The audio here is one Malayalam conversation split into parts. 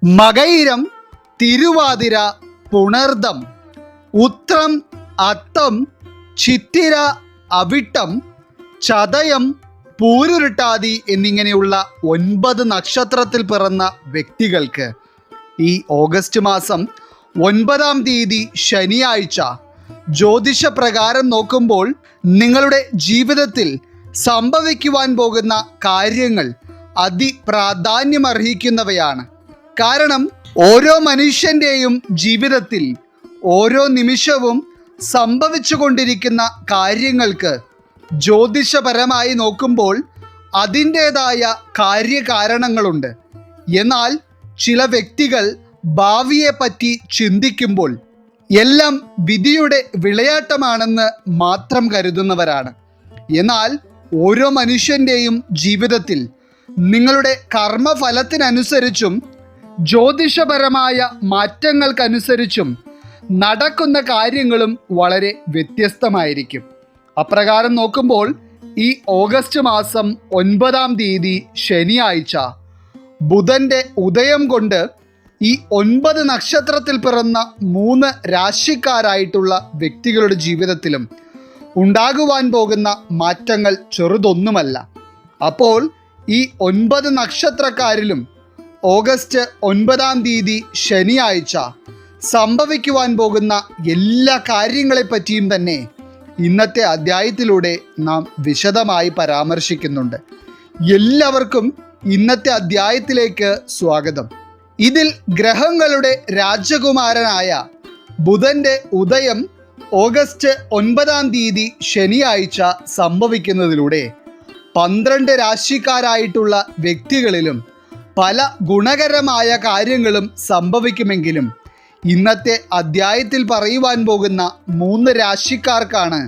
മകയിരം, തിരുവാതിര, പുണർദം, ഉത്രം, അത്തം, ചിത്തിര, അവിട്ടം, ചതയം, പൂരുരുട്ടാതി എന്നിങ്ങനെയുള്ള 9 നക്ഷത്രത്തിൽ പിറന്ന വ്യക്തികൾക്ക് ഈ ഓഗസ്റ്റ് മാസം 9-ാം തീയതി ശനിയാഴ്ച ജ്യോതിഷപ്രകാരം നോക്കുമ്പോൾ നിങ്ങളുടെ ജീവിതത്തിൽ സംഭവിക്കുവാൻ പോകുന്ന കാര്യങ്ങൾ അതിപ്രാധാന്യമർഹിക്കുന്നവയാണ്. കാരണം ഓരോ മനുഷ്യൻ്റെയും ജീവിതത്തിൽ ഓരോ നിമിഷവും സംഭവിച്ചു കൊണ്ടിരിക്കുന്ന കാര്യങ്ങൾക്ക് ജ്യോതിഷപരമായി നോക്കുമ്പോൾ അതിൻ്റേതായ കാര്യകാരണങ്ങളുണ്ട്. എന്നാൽ ചില വ്യക്തികൾ ഭാവിയെപ്പറ്റി ചിന്തിക്കുമ്പോൾ എല്ലാം വിധിയുടെ വിളയാട്ടമാണെന്ന് മാത്രം കരുതുന്നവരാണ്. എന്നാൽ ഓരോ മനുഷ്യൻ്റെയും ജീവിതത്തിൽ നിങ്ങളുടെ കർമ്മഫലത്തിനനുസരിച്ചും ജ്യോതിഷപരമായ മാറ്റങ്ങൾക്കനുസരിച്ചും നടക്കുന്ന കാര്യങ്ങളും വളരെ വ്യത്യസ്തമായിരിക്കും. അപ്രകാരം നോക്കുമ്പോൾ ഈ ഓഗസ്റ്റ് മാസം 9-ാം തീയതി ശനിയാഴ്ച ബുധൻ്റെ ഉദയം കൊണ്ട് ഈ 9 നക്ഷത്രത്തിൽ പിറന്ന 3 രാശിക്കാരായിട്ടുള്ള വ്യക്തികളുടെ ജീവിതത്തിലും ഉണ്ടാകുവാൻ പോകുന്ന മാറ്റങ്ങൾ ചെറുതൊന്നുമല്ല. അപ്പോൾ ഈ 9 നക്ഷത്രക്കാരിലും ഓഗസ്റ്റ് 9-ാം തീയതി ശനിയാഴ്ച സംഭവിക്കുവാൻ പോകുന്ന എല്ലാ കാര്യങ്ങളെപ്പറ്റിയും തന്നെ ഇന്നത്തെ അധ്യായത്തിലൂടെ നാം വിശദമായി പരാമർശിക്കുന്നുണ്ട്. എല്ലാവർക്കും ഇന്നത്തെ അധ്യായത്തിലേക്ക് സ്വാഗതം. ഇതിൽ ഗ്രഹങ്ങളുടെ രാജകുമാരനായ ബുധൻ്റെ ഉദയം ഓഗസ്റ്റ് 9-ാം തീയതി ശനിയാഴ്ച സംഭവിക്കുന്നതിലൂടെ 12 രാശിക്കാരായിട്ടുള്ള വ്യക്തികളിലും പല ഗുണകരമായ കാര്യങ്ങളും സംഭവിക്കുമെങ്കിലും ഇന്നത്തെ അധ്യായത്തിൽ പറയുവാൻ പോകുന്ന 3 രാശിക്കാർക്കാണ്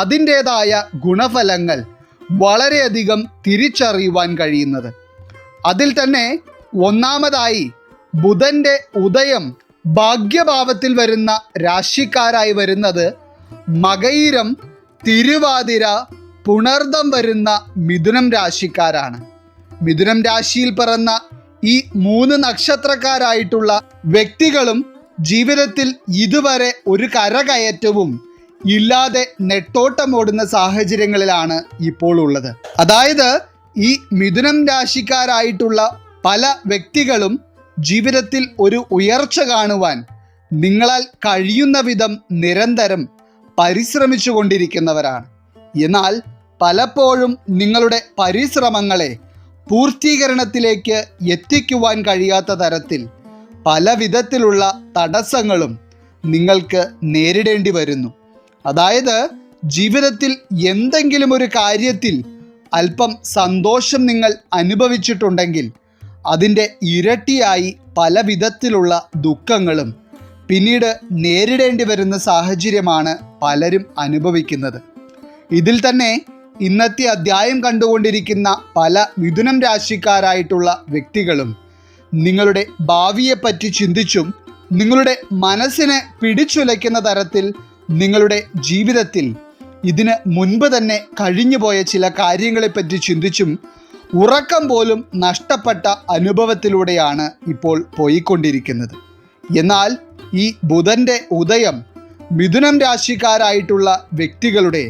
അതിൻ്റേതായ ഗുണഫലങ്ങൾ വളരെയധികം തിരിച്ചറിയുവാൻ കഴിയുന്നത്. അതിൽ തന്നെ ഒന്നാമതായി ബുധൻ്റെ ഉദയം ഭാഗ്യഭാവത്തിൽ വരുന്ന രാശിക്കാരായി വരുന്നത് മകയിരം, തിരുവാതിര, പുണർദം വരുന്ന മിഥുനം രാശിക്കാരാണ്. മിഥുനം രാശിയിൽ പിറന്ന ഈ 3 നക്ഷത്രക്കാരായിട്ടുള്ള വ്യക്തികളും ജീവിതത്തിൽ ഇതുവരെ ഒരു കരകയറ്റവും ഇല്ലാതെ നെട്ടോട്ടമോടുന്ന സാഹചര്യങ്ങളിലാണ് ഇപ്പോൾ ഉള്ളത്. അതായത് ഈ മിഥുനം രാശിക്കാരായിട്ടുള്ള പല വ്യക്തികളും ജീവിതത്തിൽ ഒരു ഉയർച്ച കാണുവാൻ നിങ്ങളാൽ കഴിയുന്ന വിധം നിരന്തരം പരിശ്രമിച്ചു കൊണ്ടിരിക്കുന്നവരാണ്. എന്നാൽ പലപ്പോഴും നിങ്ങളുടെ പരിശ്രമങ്ങളെ പൂർത്തീകരണത്തിലേക്ക് എത്തിക്കുവാൻ കഴിയാത്ത തരത്തിൽ പല വിധത്തിലുള്ള തടസ്സങ്ങളും നിങ്ങൾക്ക് നേരിടേണ്ടി വരുന്നു. അതായത് ജീവിതത്തിൽ എന്തെങ്കിലും ഒരു കാര്യത്തിൽ അല്പം സന്തോഷം നിങ്ങൾ അനുഭവിച്ചിട്ടുണ്ടെങ്കിൽ അതിൻ്റെ ഇരട്ടിയായി പല വിധത്തിലുള്ള ദുഃഖങ്ങളും പിന്നീട് നേരിടേണ്ടി വരുന്ന സാഹചര്യമാണ് പലരും അനുഭവിക്കുന്നത്. ഇതിൽ തന്നെ ഇന്നത്തെ അധ്യായം കണ്ടുകൊണ്ടിരിക്കുന്ന പല മിഥുനം രാശിക്കാരായിട്ടുള്ള വ്യക്തികളും നിങ്ങളുടെ ഭാവിയെപ്പറ്റി ചിന്തിച്ചും നിങ്ങളുടെ മനസ്സിനെ പിടിച്ചുലയ്ക്കുന്ന തരത്തിൽ നിങ്ങളുടെ ജീവിതത്തിൽ ഇതിന് മുൻപ് തന്നെ കഴിഞ്ഞുപോയ ചില കാര്യങ്ങളെപ്പറ്റി ചിന്തിച്ചും ഉറക്കം പോലും നഷ്ടപ്പെട്ട അനുഭവത്തിലൂടെയാണ് ഇപ്പോൾ പോയിക്കൊണ്ടിരിക്കുന്നത്. എന്നാൽ ഈ ബുധൻ്റെ ഉദയം മിഥുനം രാശിക്കാരായിട്ടുള്ള വ്യക്തികളുടെ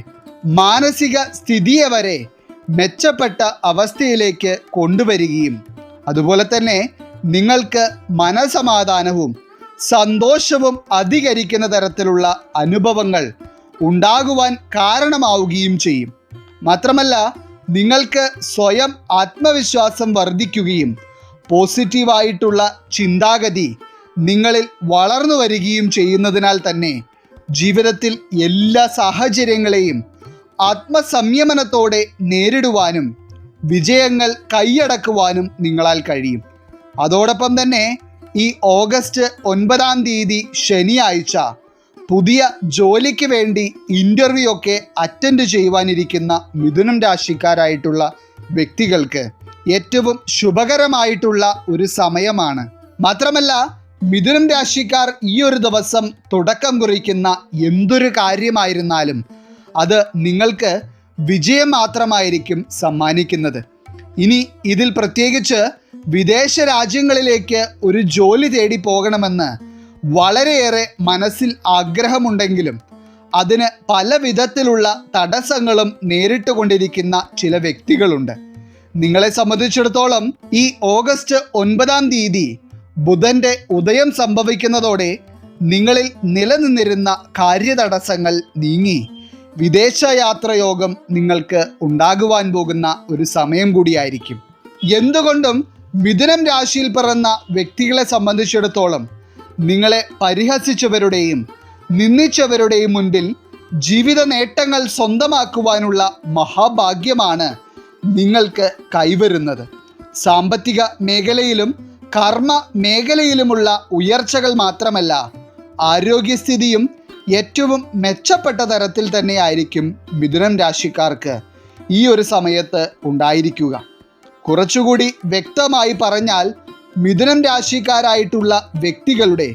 മാനസിക സ്ഥിതിയെ വരെ മെച്ചപ്പെട്ട അവസ്ഥയിലേക്ക് കൊണ്ടുവരികയും അതുപോലെ തന്നെ നിങ്ങൾക്ക് മനസമാധാനവും സന്തോഷവും അധികരിക്കുന്ന തരത്തിലുള്ള അനുഭവങ്ങൾ ഉണ്ടാകുവാൻ കാരണമാവുകയും ചെയ്യും. മാത്രമല്ല നിങ്ങൾക്ക് സ്വയം ആത്മവിശ്വാസം വർദ്ധിക്കുകയും പോസിറ്റീവായിട്ടുള്ള ചിന്താഗതി നിങ്ങളിൽ വളർന്നു വരികയും ചെയ്യുന്നതിനാൽ തന്നെ ജീവിതത്തിൽ എല്ലാ സാഹചര്യങ്ങളെയും ആത്മസംയമനത്തോടെ നേരിടുവാനും വിജയങ്ങൾ കൈയടക്കുവാനും നിങ്ങളാൽ കഴിയും. അതോടൊപ്പം തന്നെ ഈ ഓഗസ്റ്റ് 9-ാം തീയതി ശനിയാഴ്ച പുതിയ ജോലിക്ക് വേണ്ടി ഇൻ്റർവ്യൂ ഒക്കെ അറ്റൻഡ് ചെയ്യുവാനിരിക്കുന്ന മിഥുനം രാശിക്കാരായിട്ടുള്ള വ്യക്തികൾക്ക് ഏറ്റവും ശുഭകരമായിട്ടുള്ള ഒരു സമയമാണ്. മാത്രമല്ല മിഥുനം രാശിക്കാർ ഈ ഒരു ദിവസം തുടക്കം കുറിക്കുന്ന എന്തൊരു കാര്യമായിരുന്നാലും അത് നിങ്ങൾക്ക് വിജയം മാത്രമായിരിക്കും സമ്മാനിക്കുന്നത്. ഇനി ഇതിൽ പ്രത്യേകിച്ച് വിദേശ രാജ്യങ്ങളിലേക്ക് ഒരു ജോലി തേടി പോകണമെന്ന് വളരെയേറെ മനസ്സിൽ ആഗ്രഹമുണ്ടെങ്കിലും അതിന് പല വിധത്തിലുള്ള തടസ്സങ്ങളും നേരിട്ടുകൊണ്ടിരിക്കുന്ന ചില വ്യക്തികളുണ്ട്. നിങ്ങളെ സംബന്ധിച്ചിടത്തോളം ഈ ഓഗസ്റ്റ് 9 ബുധൻ്റെ ഉദയം സംഭവിക്കുന്നതോടെ നിങ്ങളിൽ നിലനിന്നിരുന്ന കാര്യതടസ്സങ്ങൾ നീങ്ങി വിദേശയാത്രയോഗം നിങ്ങൾക്ക് ഉണ്ടാകുവാൻ പോകുന്ന ഒരു സമയം കൂടിയായിരിക്കും. എന്തുകൊണ്ടും മിഥുനം രാശിയിൽ പിറന്ന വ്യക്തികളെ സംബന്ധിച്ചിടത്തോളം നിങ്ങളെ പരിഹസിച്ചവരുടെയും നിന്ദിച്ചവരുടെയും മുൻപിൽ ജീവിത നേട്ടങ്ങൾ സ്വന്തമാക്കുവാനുള്ള മഹാഭാഗ്യമാണ് നിങ്ങൾക്ക് കൈവരുന്നത്. സാമ്പത്തിക മേഖലയിലും കർമ്മ മേഖലയിലുമുള്ള ഉയർച്ചകൾ മാത്രമല്ല, ആരോഗ്യസ്ഥിതിയും ഏറ്റവും മെച്ചപ്പെട്ട തരത്തിൽ തന്നെയായിരിക്കും മിഥുനം രാശിക്കാർക്ക് ഈ ഒരു സമയത്ത് ഉണ്ടായിരിക്കുക. കുറച്ചുകൂടി വ്യക്തമായി പറഞ്ഞാൽ, മിഥുനം രാശിക്കാരായിട്ടുള്ള വ്യക്തികളുടെ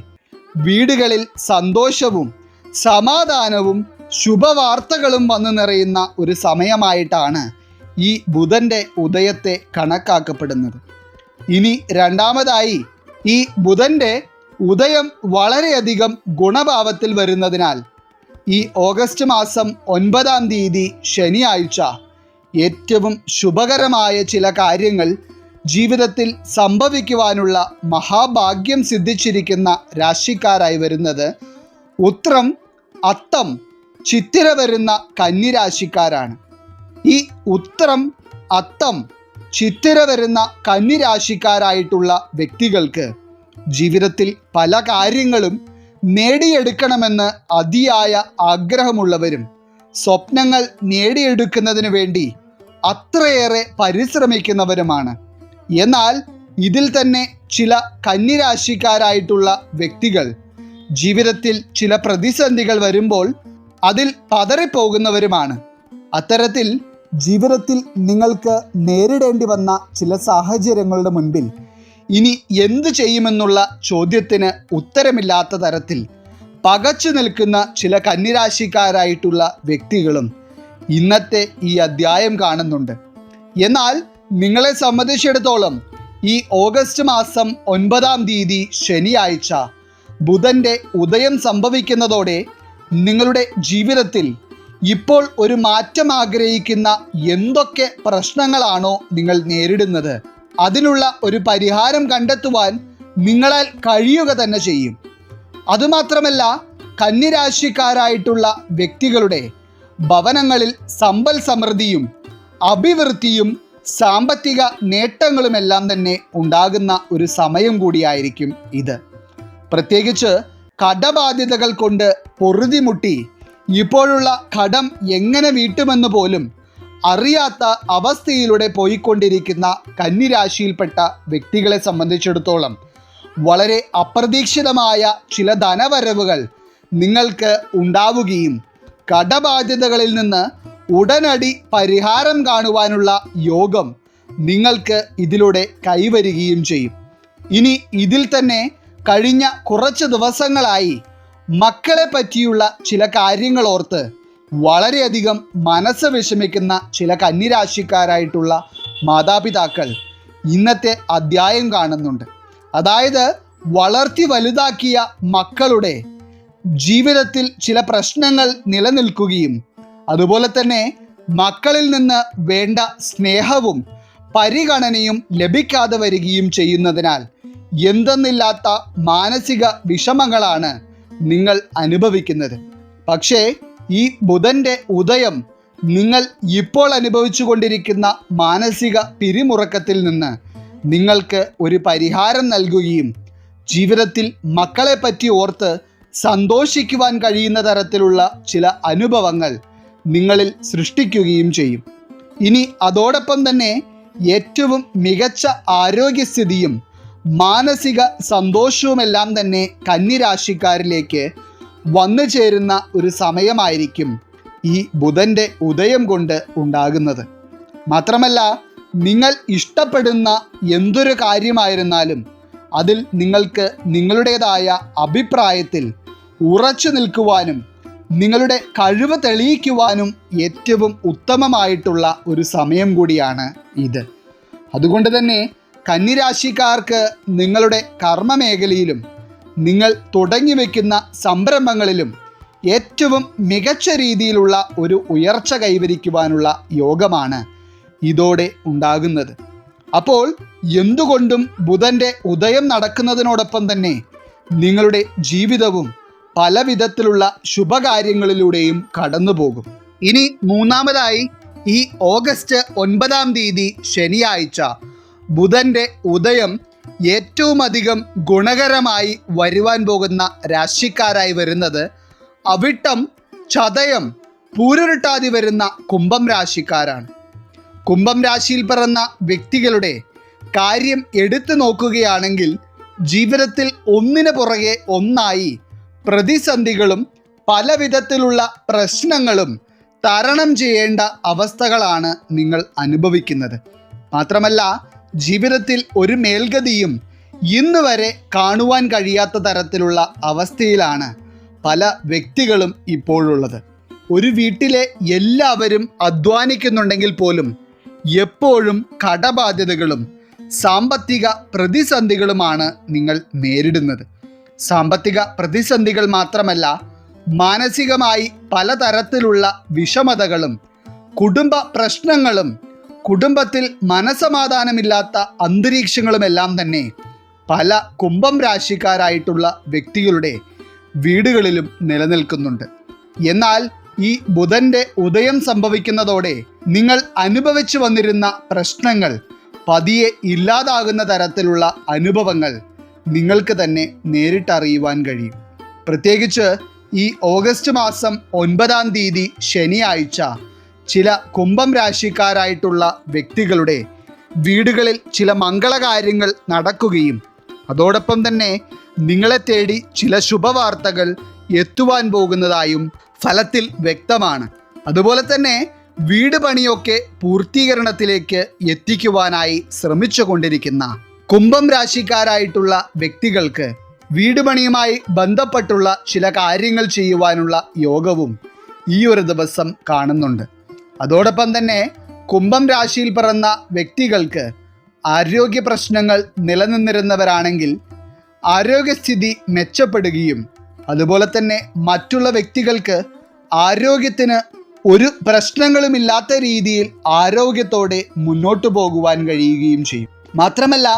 വീടുകളിൽ സന്തോഷവും സമാധാനവും ശുഭവാർത്തകളും വന്നു നിറയുന്ന ഒരു സമയമായിട്ടാണ് ഈ ബുധൻ്റെ ഉദയത്തെ കണക്കാക്കപ്പെടുന്നത്. ഇനി രണ്ടാമതായി, ഈ ബുധൻ്റെ ഉദയം വളരെയധികം ഗുണഭാവത്തിൽ വരുന്നതിനാൽ ഈ ഓഗസ്റ്റ് മാസം 9 ശനിയാഴ്ച ഏറ്റവും ശുഭകരമായ ചില കാര്യങ്ങൾ ജീവിതത്തിൽ സംഭവിക്കുവാനുള്ള മഹാഭാഗ്യം സിദ്ധിച്ചിരിക്കുന്ന രാശിക്കാരായി വരുന്നത് ഉത്രം, അത്തം, ചിത്തിര വരുന്ന കന്നിരാശിക്കാരാണ്. ഈ ഉത്രം, അത്തം, ചിത്തിര വരുന്ന കന്നിരാശിക്കാരായിട്ടുള്ള വ്യക്തികൾക്ക് ജീവിതത്തിൽ പല കാര്യങ്ങളും നേടിയെടുക്കണമെന്ന് അതിയായ ആഗ്രഹമുള്ളവരും സ്വപ്നങ്ങൾ നേടിയെടുക്കുന്നതിന് വേണ്ടി അത്രയേറെ പരിശ്രമിക്കുന്നവരുമാണ്. എന്നാൽ ഇതിൽ തന്നെ ചില കന്നിരാശിക്കാരായിട്ടുള്ള വ്യക്തികൾ ജീവിതത്തിൽ ചില പ്രതിസന്ധികൾ വരുമ്പോൾ അതിൽ പതറിപ്പോകുന്നവരുമാണ്. അത്തരത്തിൽ ജീവിതത്തിൽ നിങ്ങൾക്ക് നേരിടേണ്ടി വന്ന ചില സാഹചര്യങ്ങളുടെ മുൻപിൽ ഇനി എന്തു ചെയ്യുമെന്നുള്ള ചോദ്യത്തിന് ഉത്തരമില്ലാത്ത തരത്തിൽ പകച്ചു നിൽക്കുന്ന ചില കന്നിരാശിക്കാരായിട്ടുള്ള വ്യക്തികളും ഇന്നത്തെ ഈ അധ്യായം കാണുന്നുണ്ട്. എന്നാൽ നിങ്ങളെ സംബന്ധിച്ചിടത്തോളം ഈ ഓഗസ്റ്റ് മാസം 9 ശനിയാഴ്ച ബുധൻ്റെ ഉദയം സംഭവിക്കുന്നതോടെ നിങ്ങളുടെ ജീവിതത്തിൽ ഇപ്പോൾ ഒരു മാറ്റം ആഗ്രഹിക്കുന്ന എന്തൊക്കെ പ്രശ്നങ്ങളാണോ നിങ്ങൾ നേരിടുന്നത്, അതിനുള്ള ഒരു പരിഹാരം കണ്ടെത്തുവാൻ നിങ്ങളാൽ കഴിയുക തന്നെ ചെയ്യും. അതുമാത്രമല്ല, കന്നിരാശിക്കാരായിട്ടുള്ള വ്യക്തികളുടെ ഭവനങ്ങളിൽ സമ്പൽ സമൃദ്ധിയും അഭിവൃദ്ധിയും സാമ്പത്തിക നേട്ടങ്ങളുമെല്ലാം തന്നെ ഉണ്ടാകുന്ന ഒരു സമയം കൂടിയായിരിക്കും ഇത്. പ്രത്യേകിച്ച് കടബാധ്യതകൾ കൊണ്ട് പൊറുതിമുട്ടി ഇപ്പോഴുള്ള കടം എങ്ങനെ വീട്ടുമെന്ന് പോലും അറിയാത്ത അവസ്ഥയിലൂടെ പോയിക്കൊണ്ടിരിക്കുന്ന കന്നിരാശിയിൽപ്പെട്ട വ്യക്തികളെ സംബന്ധിച്ചിടത്തോളം വളരെ അപ്രതീക്ഷിതമായ ചില ധനവരവുകൾ നിങ്ങൾക്ക് ഉണ്ടാവുകയും കടബാധ്യതകളിൽ നിന്ന് ഉടനടി പരിഹാരം കാണുവാനുള്ള യോഗം നിങ്ങൾക്ക് ഇതിലൂടെ കൈവരികയും ചെയ്യും. ഇനി ഇതിൽ തന്നെ കഴിഞ്ഞ കുറച്ച് ദിവസങ്ങളായി മക്കളെ പറ്റിയുള്ള ചില കാര്യങ്ങൾ ഓർത്ത് വളരെയധികം മനസ്സ് വിഷമിക്കുന്ന ചില കന്നിരാശിക്കാരായിട്ടുള്ള മാതാപിതാക്കൾ ഇന്നത്തെ അധ്യായം കാണുന്നുണ്ട്. അതായത് വളർത്തി വലുതാക്കിയ മക്കളുടെ ജീവിതത്തിൽ ചില പ്രശ്നങ്ങൾ നിലനിൽക്കുകയും അതുപോലെ തന്നെ മക്കളിൽ നിന്ന് വേണ്ട സ്നേഹവും പരിഗണനയും ലഭിക്കാതെ വരികയും ചെയ്യുന്നതിനാൽ എന്തെന്നില്ലാത്ത മാനസിക വിഷമങ്ങളാണ് നിങ്ങൾ അനുഭവിക്കുന്നത്. പക്ഷേ ഈ ബുധൻ്റെ ഉദയം നിങ്ങൾ ഇപ്പോൾ അനുഭവിച്ചു കൊണ്ടിരിക്കുന്ന മാനസിക പിരിമുറുക്കത്തിൽ നിന്ന് നിങ്ങൾക്ക് ഒരു പരിഹാരം നൽകുകയും ജീവിതത്തിൽ മക്കളെ പറ്റി ഓർത്ത് സന്തോഷിക്കുവാൻ കഴിയുന്ന തരത്തിലുള്ള ചില അനുഭവങ്ങൾ നിങ്ങളിൽ സൃഷ്ടിക്കുകയും ചെയ്യും. ഇനി അതോടൊപ്പം തന്നെ ഏറ്റവും മികച്ച ആരോഗ്യസ്ഥിതിയും മാനസിക സന്തോഷവുമെല്ലാം തന്നെ കന്നിരാശിക്കാരിലേക്ക് വന്നു ചേരുന്ന ഒരു സമയമായിരിക്കും ഈ ബുധൻ്റെ ഉദയം കൊണ്ട് ഉണ്ടാകുന്നത്. മാത്രമല്ല, നിങ്ങൾ ഇഷ്ടപ്പെടുന്ന എന്തൊരു കാര്യമായിരുന്നാലും അതിൽ നിങ്ങൾക്ക് നിങ്ങളുടേതായ അഭിപ്രായത്തിൽ ഉറച്ചു നിൽക്കുവാനും നിങ്ങളുടെ കഴിവ് തെളിയിക്കുവാനും ഏറ്റവും ഉത്തമമായിട്ടുള്ള ഒരു സമയം കൂടിയാണ് ഇത്. അതുകൊണ്ട് തന്നെ കന്നിരാശിക്കാർക്ക് നിങ്ങളുടെ കർമ്മമേഖലയിലും നിങ്ങൾ തുടങ്ങി വയ്ക്കുന്ന സംരംഭങ്ങളിലും ഏറ്റവും മികച്ച രീതിയിലുള്ള ഒരു ഉയർച്ച കൈവരിക്കുവാനുള്ള യോഗമാണ് ഇതോടെ ഉണ്ടാകുന്നത്. അപ്പോൾ എന്തുകൊണ്ടും ബുധൻ്റെ ഉദയം നടക്കുന്നതിനോടൊപ്പം തന്നെ നിങ്ങളുടെ ജീവിതവും പല വിധത്തിലുള്ള ശുഭകാര്യങ്ങളിലൂടെയും കടന്നു പോകും. ഇനി മൂന്നാമതായി ഈ ഓഗസ്റ്റ് 9 തീയതി ശനിയാഴ്ച ബുധൻ്റെ ഉദയം ഏറ്റവും അധികം ഗുണകരമായി വരുവാൻ പോകുന്ന രാശിക്കാരായി വരുന്നത് അവിട്ടം, ചതയം, പൂരുരുട്ടാതി വരുന്ന കുംഭം രാശിക്കാരാണ്. കുംഭം രാശിയിൽ പിറന്ന വ്യക്തികളുടെ കാര്യം എടുത്തു നോക്കുകയാണെങ്കിൽ ജീവിതത്തിൽ ഒന്നിനു പുറകെ ഒന്നായി പ്രതിസന്ധികളും പല വിധത്തിലുള്ള പ്രശ്നങ്ങളും തരണം ചെയ്യേണ്ട അവസ്ഥകളാണ് നിങ്ങൾ അനുഭവിക്കുന്നത്. മാത്രമല്ല ജീവിതത്തിൽ ഒരു മേൽഗതിയും ഇന്ന് വരെ കാണുവാൻ കഴിയാത്ത തരത്തിലുള്ള അവസ്ഥയിലാണ് പല വ്യക്തികളും ഇപ്പോഴുള്ളത്. ഒരു വീട്ടിലെ എല്ലാവരും അധ്വാനിക്കുന്നുണ്ടെങ്കിൽ പോലും എപ്പോഴും കടബാധ്യതകളും സാമ്പത്തിക പ്രതിസന്ധികളുമാണ് നിങ്ങൾ നേരിടുന്നത്. സാമ്പത്തിക പ്രതിസന്ധികൾ മാത്രമല്ല, മാനസികമായി പലതരത്തിലുള്ള വിഷമതകളും കുടുംബ പ്രശ്നങ്ങളും കുടുംബത്തിൽ മനസമാധാനമില്ലാത്ത അന്തരീക്ഷങ്ങളുമെല്ലാം തന്നെ പല കുംഭം രാശിക്കാരായിട്ടുള്ള വ്യക്തികളുടെ വീടുകളിലും നിലനിൽക്കുന്നുണ്ട്. എന്നാൽ ഈ ബുധൻ്റെ ഉദയം സംഭവിക്കുന്നതോടെ നിങ്ങൾ അനുഭവിച്ചു വന്നിരുന്ന പ്രശ്നങ്ങൾ പതിയെ ഇല്ലാതാകുന്ന തരത്തിലുള്ള അനുഭവങ്ങൾ നിങ്ങൾക്ക് തന്നെ നേരിട്ടറിയുവാൻ കഴിയും. പ്രത്യേകിച്ച് ഈ ഓഗസ്റ്റ് മാസം 9 തീയതി ശനിയാഴ്ച ചില കുംഭം രാശിക്കാരായിട്ടുള്ള വ്യക്തികളുടെ വീടുകളിൽ ചില മംഗളകാര്യങ്ങൾ നടക്കുകയും അതോടൊപ്പം തന്നെ നിങ്ങളെ തേടി ചില ശുഭവാർത്തകൾ എത്തുവാൻ പോകുന്നതായും ഫലത്തിൽ വ്യക്തമാണ്. അതുപോലെ തന്നെ വീട് പണിയൊക്കെ പൂർത്തീകരണത്തിലേക്ക് എത്തിക്കുവാനായി ശ്രമിച്ചു കൊണ്ടിരിക്കുന്ന കുംഭം രാശിക്കാരായിട്ടുള്ള വ്യക്തികൾക്ക് വീട് പണിയുമായി ബന്ധപ്പെട്ടുള്ള ചില കാര്യങ്ങൾ ചെയ്യുവാനുള്ള യോഗവും ഈ ഒരു ദിവസം കാണുന്നുണ്ട്. അതോടൊപ്പം തന്നെ കുംഭം രാശിയിൽ പിറന്ന വ്യക്തികൾക്ക് ആരോഗ്യ പ്രശ്നങ്ങൾ നിലനിന്നിരുന്നവരാണെങ്കിൽ ആരോഗ്യസ്ഥിതി മെച്ചപ്പെടുകയും അതുപോലെ തന്നെ മറ്റുള്ള വ്യക്തികൾക്ക് ആരോഗ്യത്തിന് ഒരു പ്രശ്നങ്ങളുമില്ലാത്ത രീതിയിൽ ആരോഗ്യത്തോടെ മുന്നോട്ട് പോകുവാൻ കഴിയുകയും ചെയ്യും. മാത്രമല്ല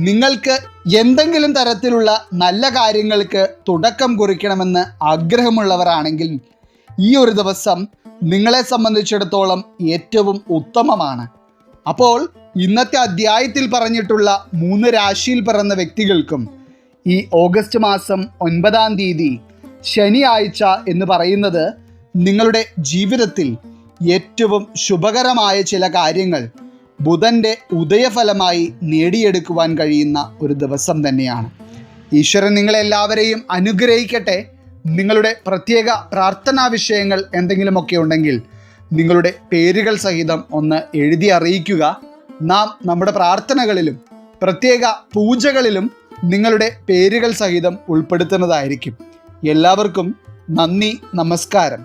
നിങ്ങൾക്ക് എന്തെങ്കിലും തരത്തിലുള്ള നല്ല കാര്യങ്ങൾക്ക് തുടക്കം കുറിക്കണമെന്ന് ആഗ്രഹമുള്ളവരാണെങ്കിൽ ഈ ഒരു ദിവസം നിങ്ങളെ സംബന്ധിച്ചിടത്തോളം ഏറ്റവും ഉത്തമമാണ്. അപ്പോൾ ഇന്നത്തെ അധ്യായത്തിൽ പറഞ്ഞിട്ടുള്ള 3 രാശിയിൽ പിറന്ന വ്യക്തികൾക്കും ഈ ഓഗസ്റ്റ് മാസം 9 തീയതി ശനിയാഴ്ച എന്ന് പറയുന്നത് നിങ്ങളുടെ ജീവിതത്തിൽ ഏറ്റവും ശുഭകരമായ ചില കാര്യങ്ങൾ ബുധൻ്റെ ഉദയഫലമായി നേടിയെടുക്കുവാൻ കഴിയുന്ന ഒരു ദിവസം തന്നെയാണ്. ഈശ്വരൻ നിങ്ങളെല്ലാവരെയും അനുഗ്രഹിക്കട്ടെ. നിങ്ങളുടെ പ്രത്യേക പ്രാർത്ഥനാ വിഷയങ്ങൾ എന്തെങ്കിലുമൊക്കെ ഉണ്ടെങ്കിൽ നിങ്ങളുടെ പേരുകൾ സഹിതം ഒന്ന് എഴുതി അറിയിക്കുക. നാം നമ്മുടെ പ്രാർത്ഥനകളിലും പ്രത്യേക പൂജകളിലും നിങ്ങളുടെ പേരുകൾ സഹിതം ഉൾപ്പെടുത്തുന്നതായിരിക്കും. എല്ലാവർക്കും നന്ദി, നമസ്കാരം.